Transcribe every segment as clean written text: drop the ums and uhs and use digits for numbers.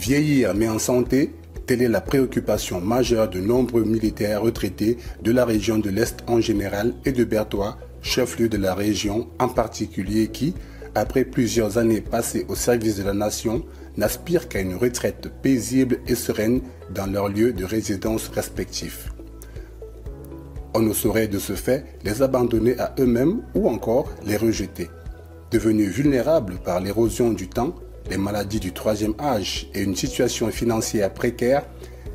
Vieillir mais en santé, telle est la préoccupation majeure de nombreux militaires retraités de la région de l'Est en général et de Berthois, chef-lieu de la région en particulier qui, après plusieurs années passées au service de la nation, n'aspirent qu'à une retraite paisible et sereine dans leurs lieux de résidence respectifs. On ne saurait de ce fait les abandonner à eux-mêmes ou encore les rejeter. Devenus vulnérables par l'érosion du temps, les maladies du troisième âge et une situation financière précaire,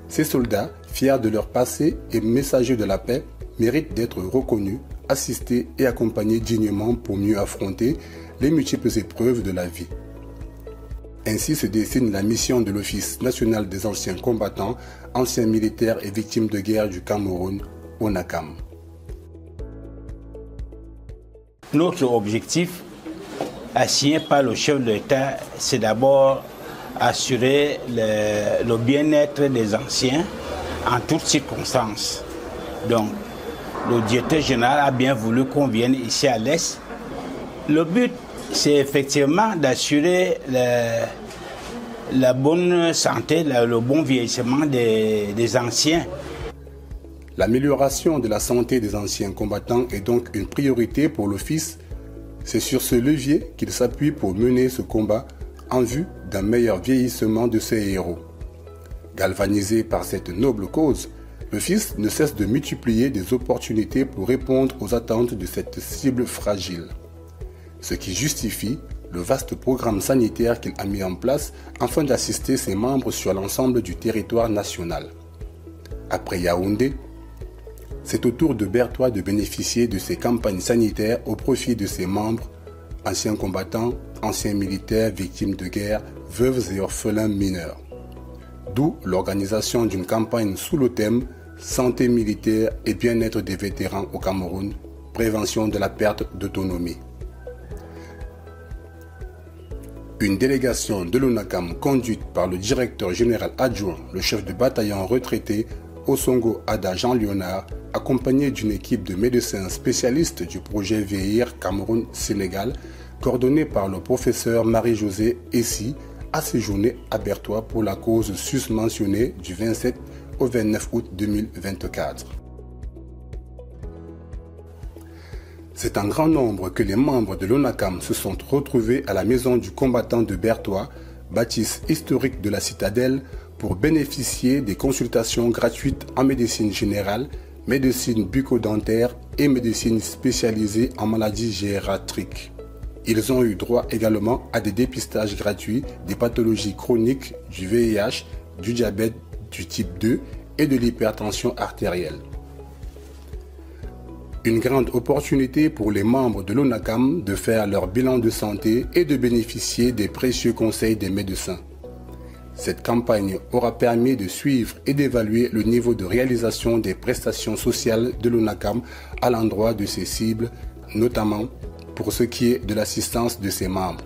ces soldats, fiers de leur passé et messagers de la paix, méritent d'être reconnus, assistés et accompagnés dignement pour mieux affronter les multiples épreuves de la vie. Ainsi se dessine la mission de l'Office national des anciens combattants, anciens militaires et victimes de guerre du Cameroun, ONACAM. Notre objectif, assigné par le chef de l'État, c'est d'abord assurer le bien-être des anciens en toutes circonstances. Donc, le directeur général a bien voulu qu'on vienne ici à l'Est. Le but, c'est effectivement d'assurer la bonne santé, le bon vieillissement des anciens. L'amélioration de la santé des anciens combattants est donc une priorité pour l'Office. C'est sur ce levier qu'il s'appuie pour mener ce combat en vue d'un meilleur vieillissement de ses héros. Galvanisé par cette noble cause, l'Office ne cesse de multiplier des opportunités pour répondre aux attentes de cette cible fragile. Ce qui justifie le vaste programme sanitaire qu'il a mis en place afin d'assister ses membres sur l'ensemble du territoire national. Après Yaoundé, c'est au tour de Berthois de bénéficier de ces campagnes sanitaires au profit de ses membres, anciens combattants, anciens militaires, victimes de guerre, veuves et orphelins mineurs. D'où l'organisation d'une campagne sous le thème « Santé militaire et bien-être des vétérans au Cameroun, prévention de la perte d'autonomie ». Une délégation de l'ONACAM conduite par le directeur général adjoint, le chef de bataillon retraité, Osongo Ada Jean-Léonard, accompagné d'une équipe de médecins spécialistes du projet Vieillir Cameroun-Sénégal, coordonné par le professeur Marie-Josée Essi, a séjourné à Berthois pour la cause susmentionnée du 27 au 29 août 2024. C'est en grand nombre que les membres de l'ONACAM se sont retrouvés à la maison du combattant de Berthois, bâtisse historique de la citadelle, pour bénéficier des consultations gratuites en médecine générale, médecine bucco-dentaire et médecine spécialisée en maladies gériatriques. Ils ont eu droit également à des dépistages gratuits des pathologies chroniques, du VIH, du diabète du type 2 et de l'hypertension artérielle. Une grande opportunité pour les membres de l'ONACAM de faire leur bilan de santé et de bénéficier des précieux conseils des médecins. Cette campagne aura permis de suivre et d'évaluer le niveau de réalisation des prestations sociales de l'ONACAM à l'endroit de ses cibles, notamment pour ce qui est de l'assistance de ses membres.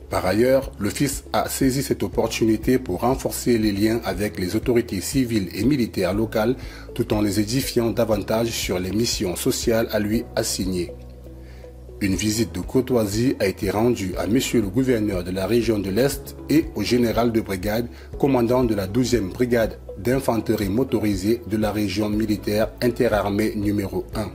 Par ailleurs, l'Office a saisi cette opportunité pour renforcer les liens avec les autorités civiles et militaires locales tout en les édifiant davantage sur les missions sociales à lui assignées. Une visite de courtoisie a été rendue à Monsieur le gouverneur de la région de l'Est et au général de brigade, commandant de la 12e brigade d'infanterie motorisée de la région militaire interarmée numéro 1.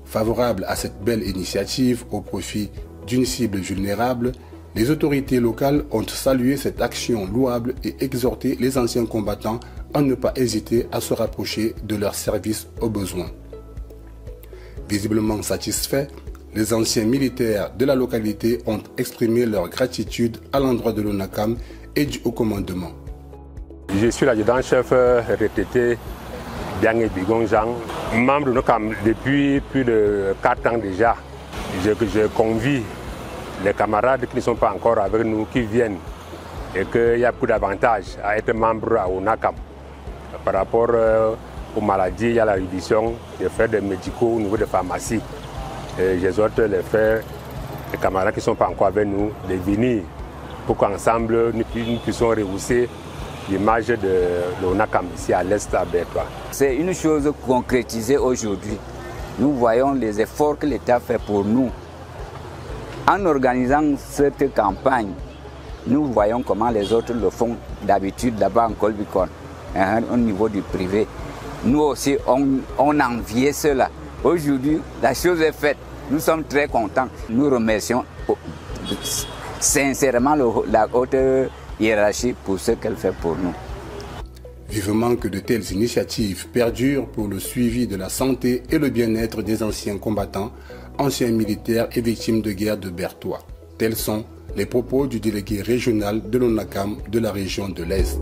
Favorable à cette belle initiative au profit d'une cible vulnérable, les autorités locales ont salué cette action louable et exhorté les anciens combattants à ne pas hésiter à se rapprocher de leur service au besoin. Visiblement satisfaits, les anciens militaires de la localité ont exprimé leur gratitude à l'endroit de l'ONACAM et du haut commandement. Je suis l'adjudant-chef retraité Biangé Bigon Jean, membre de l'ONACAM depuis plus de 4 ans déjà. Je convie les camarades qui ne sont pas encore avec nous, qui viennent, et qu'il y a beaucoup d'avantages à être membre à l'ONACAM. Par rapport aux maladies, il y a la réduction des frais de médicaux au niveau des pharmacies. J'exhorte les frères, les camarades qui ne sont pas encore avec nous, de venir pour qu'ensemble nous puissions rehausser l'image de l'ONACAM ici à l'Est à Berthois. C'est une chose concrétisée aujourd'hui. Nous voyons les efforts que l'État fait pour nous En organisant cette campagne, nous voyons comment les autres le font d'habitude là-bas en Colbicon, au niveau du privé. Nous aussi, on enviait cela. Aujourd'hui, la chose est faite. Nous sommes très contents. Nous remercions sincèrement la haute hiérarchie pour ce qu'elle fait pour nous. Vivement que de telles initiatives perdurent pour le suivi de la santé et le bien-être des anciens combattants, anciens militaires et victimes de guerre de Bertoua. Tels sont les propos du délégué régional de l'ONACAM de la région de l'Est.